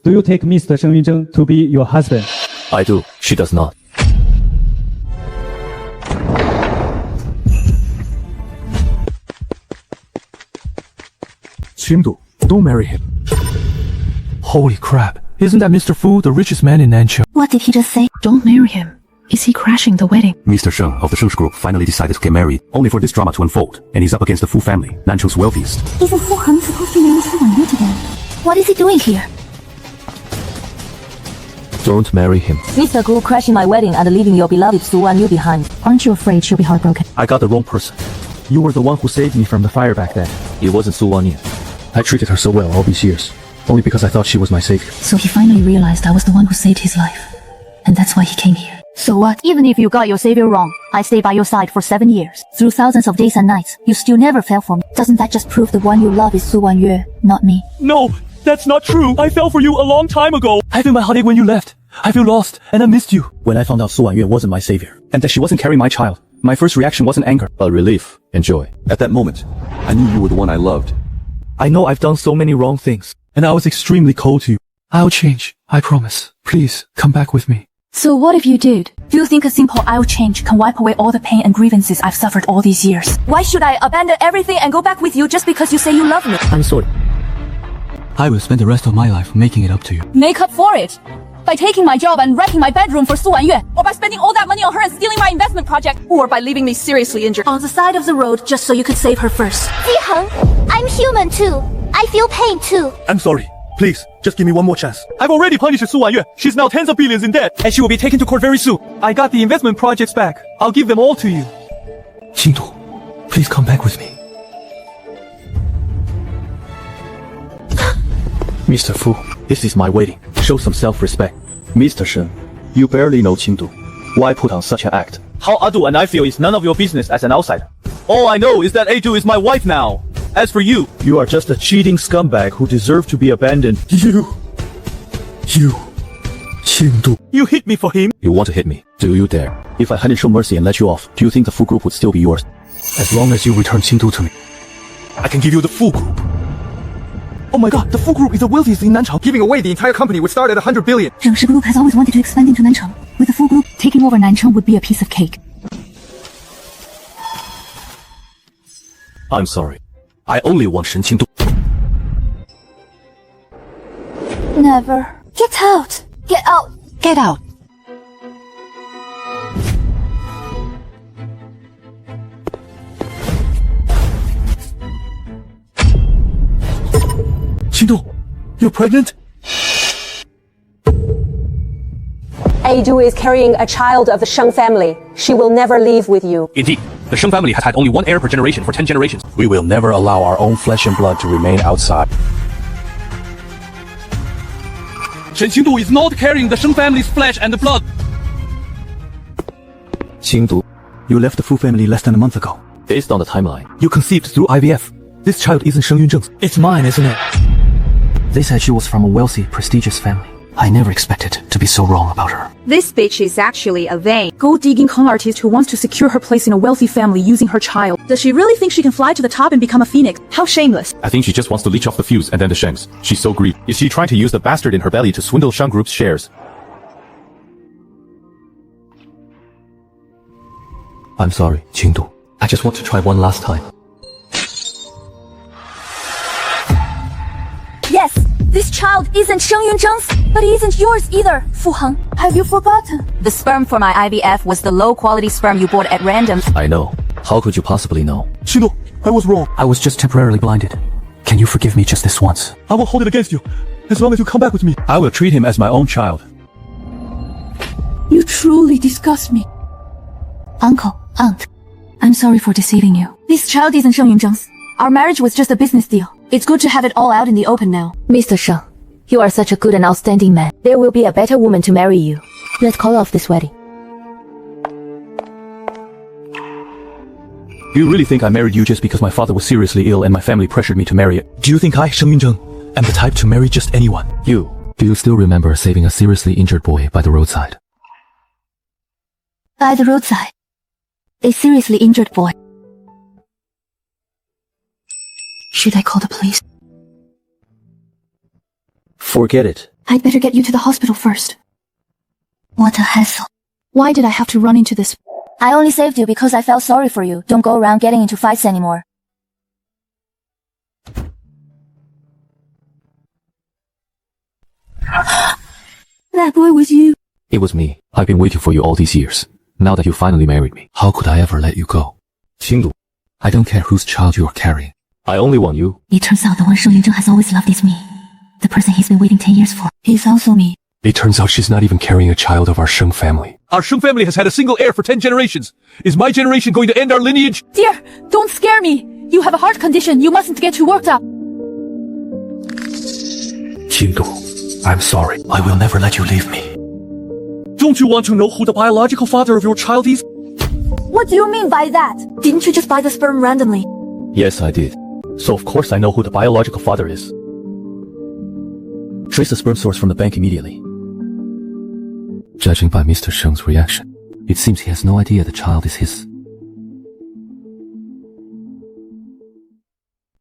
do you take Mr. Sheng Yunzheng to be your husband? I do. She does not. Qingdu, don't marry him. Holy crap. Isn't that Mr. Fu the richest man in Nancheng? What did he just say? Don't marry him. Is he crashing the wedding? Mr. Sheng of the Sheng group finally decided to get married, only for this drama to unfold, and he's up against the Fu family, Nancheng's wealthiest. Isn't Fu Heng supposed to marry Fu Wanyu today? What is he doing here? Don't marry him. Mr. Gu crashing my wedding and leaving your beloved Su Wanyu behind. Aren't you afraid she'll be heartbroken? I got the wrong person. You were the one who saved me from the fire back then. It wasn't Su Wanyu. I treated her so well all these years, only because I thought she was my savior. So he finally realized I was the one who saved his life. And that's why he came here. So what? Even if you got your savior wrong, I stayed by your side for 7 years. Through thousands of days and nights, you still never fell for me. Doesn't that just prove the one you love is Su Wanyu, not me? No, that's not true. I fell for you a long time ago. I feel my heartache when you left. I feel lost, and I missed you. When I found out Su Wanyu wasn't my savior, and that she wasn't carrying my child, my first reaction wasn't anger, but relief and joy. At that moment, I knew you were the one I loved. I know I've done so many wrong things, and I was extremely cold to you. I'll change. I promise. Please, come back with me. So what if you did? Do you think a simple I'll change can wipe away all the pain and grievances I've suffered all these years? Why should I abandon everything and go back with you just because you say you love me? I'm sorry. I will spend the rest of my life making it up to you. Make up for it. By taking my job and wrecking my bedroom for Su Wanyu, or by spending all that money on her and stealing my investment project, or by leaving me seriously injured. On the side of the road just so you could save her first. Jiheng, I'm human too. I feel pain too. I'm sorry. Please, just give me one more chance. I've already punished Su Wanyu. She's now tens of billions in debt, and she will be taken to court very soon. I got the investment projects back. I'll give them all to you. Qingdu, please come back with me. Mr. Fu, this is my wedding. Show some self-respect. Mr. Shen, you barely know Qingdu. Why put on such an act? How Adu and I feel is none of your business as an outsider. All I know is that Adu is my wife now. As for you, you are just a cheating scumbag who deserve to be abandoned. You, Qingdu. You hit me for him? You want to hit me? Do you dare? If I hadn't shown mercy and let you off, do you think the Fu group would still be yours? As long as you return Qingdu to me, I can give you the Fu group. Oh my god, the Fu group is the wealthiest in Nancheng. Giving away the entire company would start at 100 billion. Zhengshi Group has always wanted to expand into Nancheng. With the Fu Group, taking over Nancheng would be a piece of cake. I'm sorry. I only want Shen Qingdu. Never. Get out! Get out! Get out! You're pregnant? Adu is carrying a child of the Sheng family. She will never leave with you. Indeed, the Sheng family has had only one heir per generation for 10 generations. We will never allow our own flesh and blood to remain outside. Shen Qingdu is not carrying the Sheng family's flesh and blood. Qingdu, you left the Fu family less than a month ago. Based on the timeline, You conceived through IVF. This child isn't Sheng Yunzheng's. It's mine, isn't it? They said she was from a wealthy, prestigious family. I never expected to be so wrong about her. This bitch is actually a vain, gold-digging con artist who wants to secure her place in a wealthy family using her child. Does she really think she can fly to the top and become a phoenix? How shameless. I think she just wants to leech off the fuse and then the Shengs. She's so greedy. Is she trying to use the bastard in her belly to swindle Sheng Group's shares? I'm sorry, Qingdu. I just want to try one last time. Yes, this child isn't Sheng Yunzheng's, but he isn't yours either, Fu Heng. Have you forgotten? The sperm for my IVF was the low-quality sperm you bought at random. I know. How could you possibly know? Qingdu, I was wrong. I was just temporarily blinded. Can you forgive me just this once? I will hold it against you, as long as you come back with me. I will treat him as my own child. You truly disgust me. Uncle, aunt, I'm sorry for deceiving you. This child isn't Sheng Yunzheng's. Our marriage was just a business deal. It's good to have it all out in the open now. Mr. Sheng, you are such a good and outstanding man. There will be a better woman to marry you. Let's call off this wedding. You really think I married you just because my father was seriously ill and my family pressured me to marry it? Do you think I, Sheng Yunzheng, am the type to marry just anyone? Do you still remember saving a seriously injured boy by the roadside? By the roadside. A seriously injured boy. Should I call the police? Forget it. I'd better get you to the hospital first. What a hassle. Why did I have to run into this? I only saved you because I felt sorry for you. Don't go around getting into fights anymore. That boy was you. It was me. I've been waiting for you all these years. Now that you finally married me, how could I ever let you go? Qingdu, I don't care whose child you are carrying. I only want you. It turns out the one Sheng Yunzheng has always loved is me. The person he's been waiting 10 years for. He's also me. It turns out she's not even carrying a child of our Sheng family. Our Sheng family has had a single heir for 10 generations. Is my generation going to end our lineage? Dear, don't scare me. You have a heart condition. You mustn't get too worked up. Qingdu, I'm sorry. I will never let you leave me. Don't you want to know who the biological father of your child is? What do you mean by that? Didn't you just buy the sperm randomly? Yes, I did. So of course I know who the biological father is. Trace the sperm source from the bank immediately. Judging by Mr. Sheng's reaction, it seems he has no idea the child is his.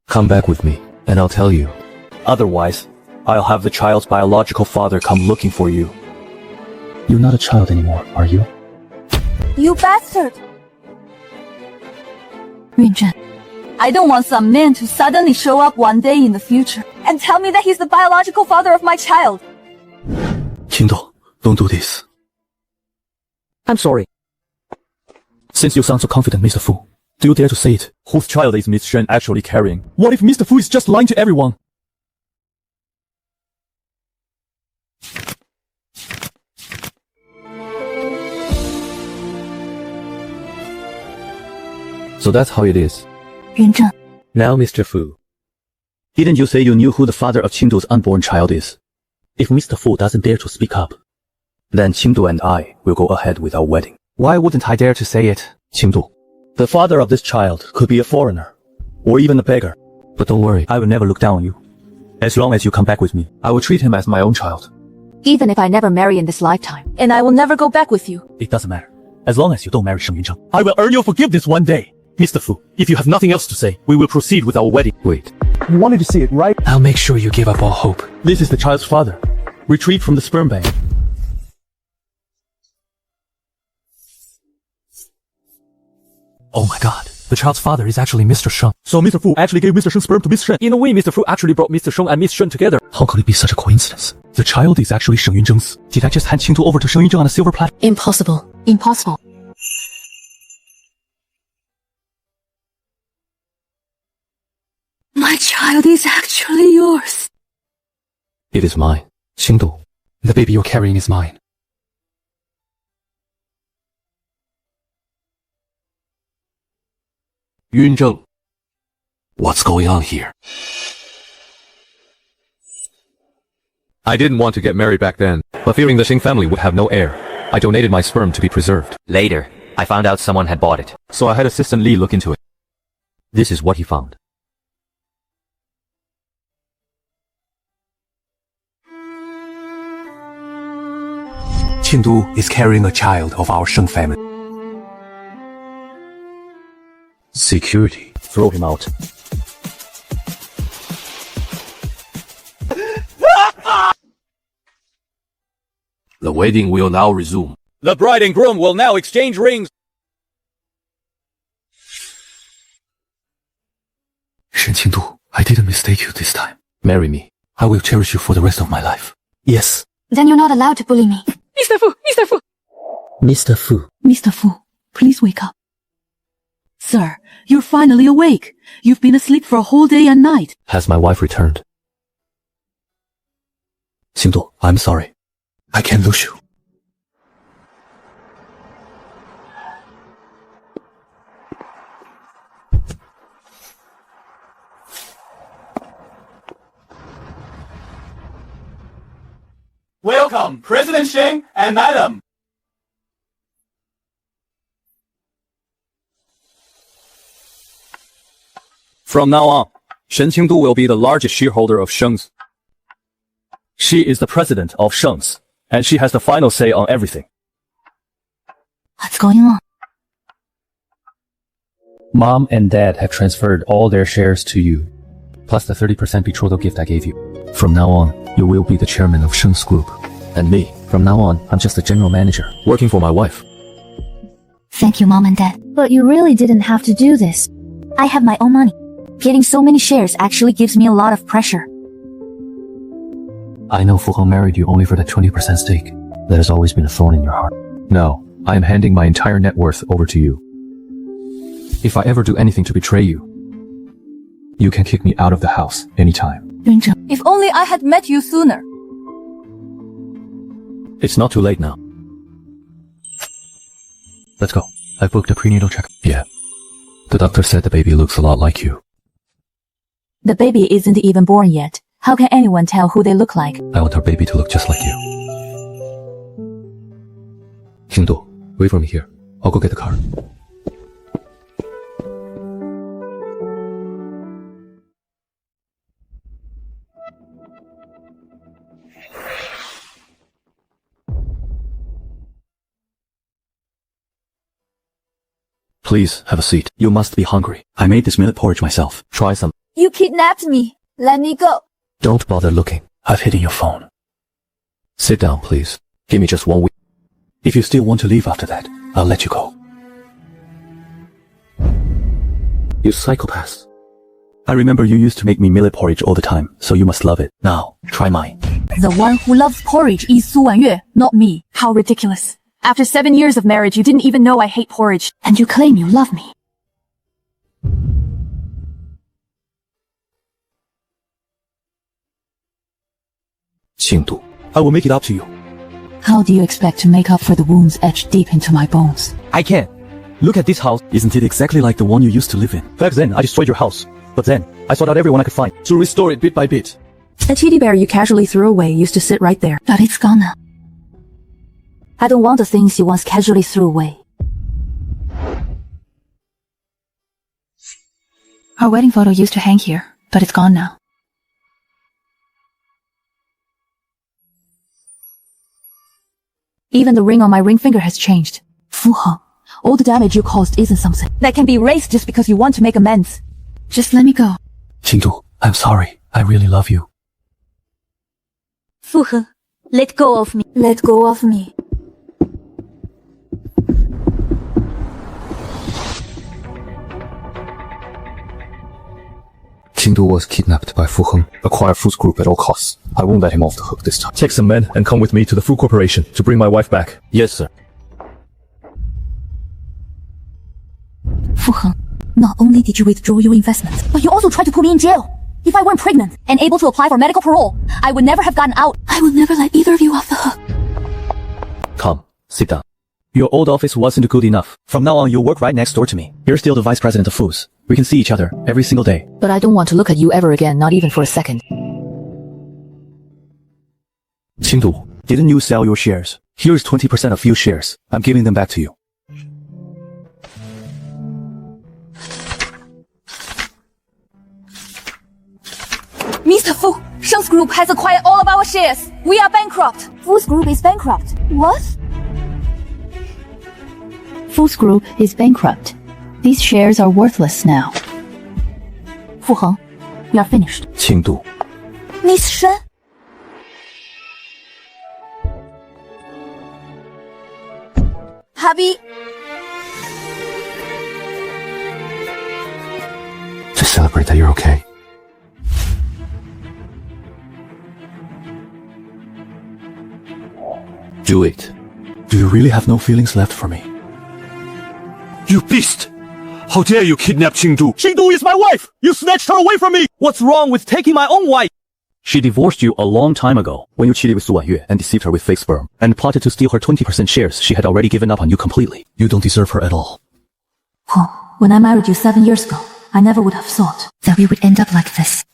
Come back with me, and I'll tell you. Otherwise, I'll have the child's biological father come looking for you. You're not a child anymore, are you? You bastard! Yunzhen, I don't want some man to suddenly show up one day in the future and tell me that he's the biological father of my child. Qingdu, don't do this. I'm sorry. Since you sound so confident, Mr. Fu, do you dare to say it? Whose child is Miss Shen actually carrying? What if Mr. Fu is just lying to everyone? So that's how it is. Yunzheng. Now, Mr. Fu, didn't you say you knew who the father of Qingdu's unborn child is? If Mr. Fu doesn't dare to speak up, then Qingdu and I will go ahead with our wedding. Why wouldn't I dare to say it? Qingdu, the father of this child could be a foreigner, or even a beggar. But don't worry, I will never look down on you. As long as you come back with me, I will treat him as my own child. Even if I never marry in this lifetime, and I will never go back with you. It doesn't matter. As long as you don't marry Sheng Yunzheng, I will earn your forgiveness one day. Mr. Fu, if you have nothing else to say, we will proceed with our wedding. Wait. You wanted to see it, right? I'll make sure you give up all hope. This is the child's father. Retrieved from the sperm bank. Oh my god. The child's father is actually Mr. Sheng. So Mr. Fu actually gave Mr. Sheng's sperm to Miss Shen. In a way, Mr. Fu actually brought Mr. Sheng and Miss Shen together. How could it be such a coincidence? The child is actually Sheng Yunzheng's. Did I just hand Qingdu over to Sheng Yunzheng on a silver platter? Impossible. Impossible. My child is actually yours. It is mine. 青度, the baby you're carrying is mine. Yun Zheng. What's going on here? I didn't want to get married back then, but fearing the Xing family would have no heir, I donated my sperm to be preserved. Later, I found out someone had bought it. So I had Assistant Li look into it. This is what he found. Qingdu is carrying a child of our Sheng family. Security. Throw him out. The wedding will now resume. The bride and groom will now exchange rings. Shen Qingdu, I didn't mistake you this time. Marry me. I will cherish you for the rest of my life. Yes. Then you're not allowed to bully me. Mr. Fu! Mr. Fu! Mr. Fu. Mr. Fu, please wake up. Sir, you're finally awake. You've been asleep for a whole day and night. Has my wife returned? Qingdu, I'm sorry. I can't lose you. Welcome, President Sheng and Madam. From now on, Shen Qingdu will be the largest shareholder of Sheng's. She is the president of Sheng's, and she has the final say on everything. What's going on? Mom and Dad have transferred all their shares to you, plus the 30% betrothal gift I gave you. From now on, you will be the chairman of Sheng's group. And me, from now on, I'm just the general manager, working for my wife. Thank you, Mom and Dad. But you really didn't have to do this. I have my own money. Getting so many shares actually gives me a lot of pressure. I know Fu Heng married you only for that 20% stake. That has always been a thorn in your heart. Now, I am handing my entire net worth over to you. If I ever do anything to betray you, you can kick me out of the house anytime. If only I had met you sooner. It's not too late now. Let's go. I booked a prenatal check. Yeah. The doctor said the baby looks a lot like you. The baby isn't even born yet. How can anyone tell who they look like? I want our baby to look just like you. Qingdu, wait for me here. I'll go get the car. Please, have a seat. You must be hungry. I made this millet porridge myself. Try some. You kidnapped me. Let me go. Don't bother looking. I've hidden your phone. Sit down, please. Give me just 1 week. If you still want to leave after that, I'll let you go. You psychopath. I remember you used to make me millet porridge all the time, so you must love it. Now, try mine. The one who loves porridge is Su Wanyue, not me. How ridiculous. After 7 years of marriage, you didn't even know I hate porridge. And you claim you love me. Qingdu, I will make it up to you. How do you expect to make up for the wounds etched deep into my bones? I can. Look at this house. Isn't it exactly like the one you used to live in? Back then, I destroyed your house. But then, I sought out everyone I could find to restore it bit by bit. The teddy bear you casually threw away used to sit right there. But it's gone now. I don't want the things you once casually threw away. Our wedding photo used to hang here, but it's gone now. Even the ring on my ring finger has changed. Fu Heng, all the damage you caused isn't something that can be erased just because you want to make amends. Just let me go. Qingdu, I'm sorry. I really love you. Fu Heng, let go of me. Let go of me. Qingdu was kidnapped by Fu Heng. Acquire Fu's group at all costs. I won't let him off the hook this time. Take some men and come with me to the Fu Corporation to bring my wife back. Yes, sir. Fu Heng, not only did you withdraw your investments, but you also tried to put me in jail. If I weren't pregnant and able to apply for medical parole, I would never have gotten out. I will never let either of you off the hook. Come, sit down. Your old office wasn't good enough. From now on, you'll work right next door to me. You're still the vice president of foods. We can see each other every single day. But I don't want to look at you ever again, not even for a second. Qingdu, didn't you sell your shares? Here's 20% of few shares. I'm giving them back to you. Mr. Fu, Sheng's group has acquired all of our shares. We are bankrupt. Fu's group is bankrupt. What? Fu's group is bankrupt. These shares are worthless now. Fu Heng, we are finished. Qingdu. Miss Shen? Hubby. Just celebrate that you're okay. Do it. Do you really have no feelings left for me? You beast! How dare you kidnap Qingdu? Qingdu is my wife! You snatched her away from me! What's wrong with taking my own wife? She divorced you a long time ago when you cheated with Su Wanyue and deceived her with fake sperm and plotted to steal her 20% shares. She had already given up on you completely. You don't deserve her at all. Fu, when I married you 7 years ago, I never would have thought that we would end up like this.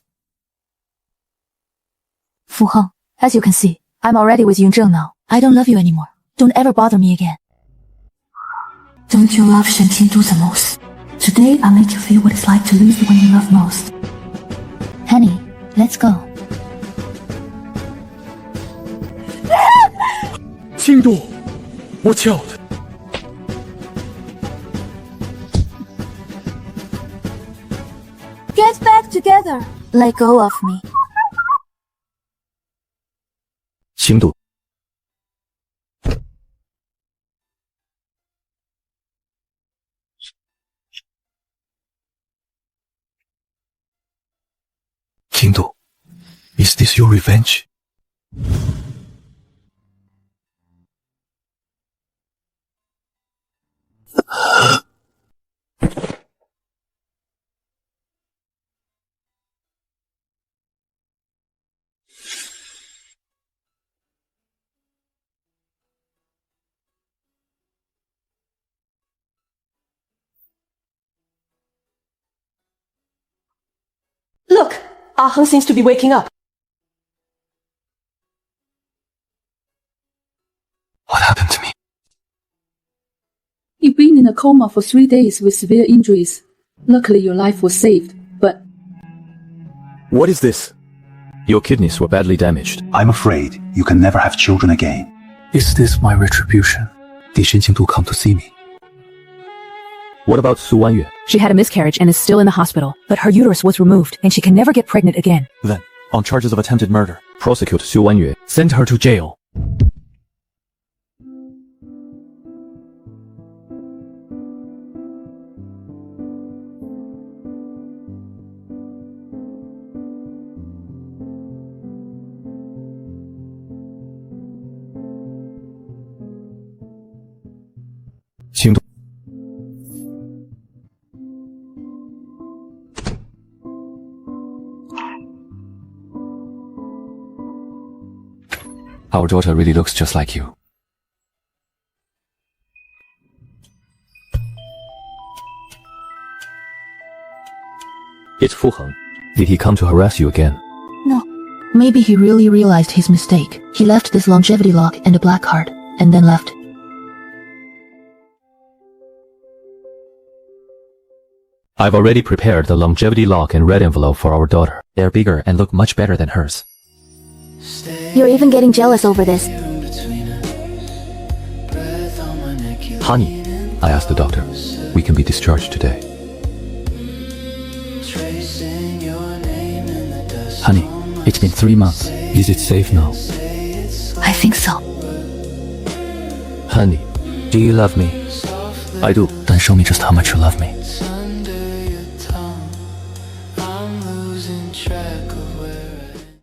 Fu Heng, as you can see, I'm already with Yunzheng now. I don't love you anymore. Don't ever bother me again. Don't you love Shen Qingdu the most? Today I'll make you feel what it's like to lose the one you love most. Honey, let's go. Qingdu, watch out! Get back together. Let go of me. Qingdu. Qingdu, is this your revenge? Look, Ah Heng seems to be waking up. What happened to me? You've been in a coma for 3 days with severe injuries. Luckily, your life was saved, but... What is this? Your kidneys were badly damaged. I'm afraid you can never have children again. Is this my retribution? Did Shen Qingdu come to see me? What about Su Wanyue? She had a miscarriage and is still in the hospital, but her uterus was removed and she can never get pregnant again. Then, on charges of attempted murder, prosecute Su Wanyue. Send her to jail. Qingdu. Our daughter really looks just like you. It's Fu Heng. Did he come to harass you again? No. Maybe he really realized his mistake. He left this longevity lock and a black card, and then left. I've already prepared the longevity lock and red envelope for our daughter. They're bigger and look much better than hers. You're even getting jealous over this. Honey, I asked the doctor. We can be discharged today. Honey, it's been 3 months. Is it safe now? I think so. Honey, do you love me? I do. Then show me just how much you love me.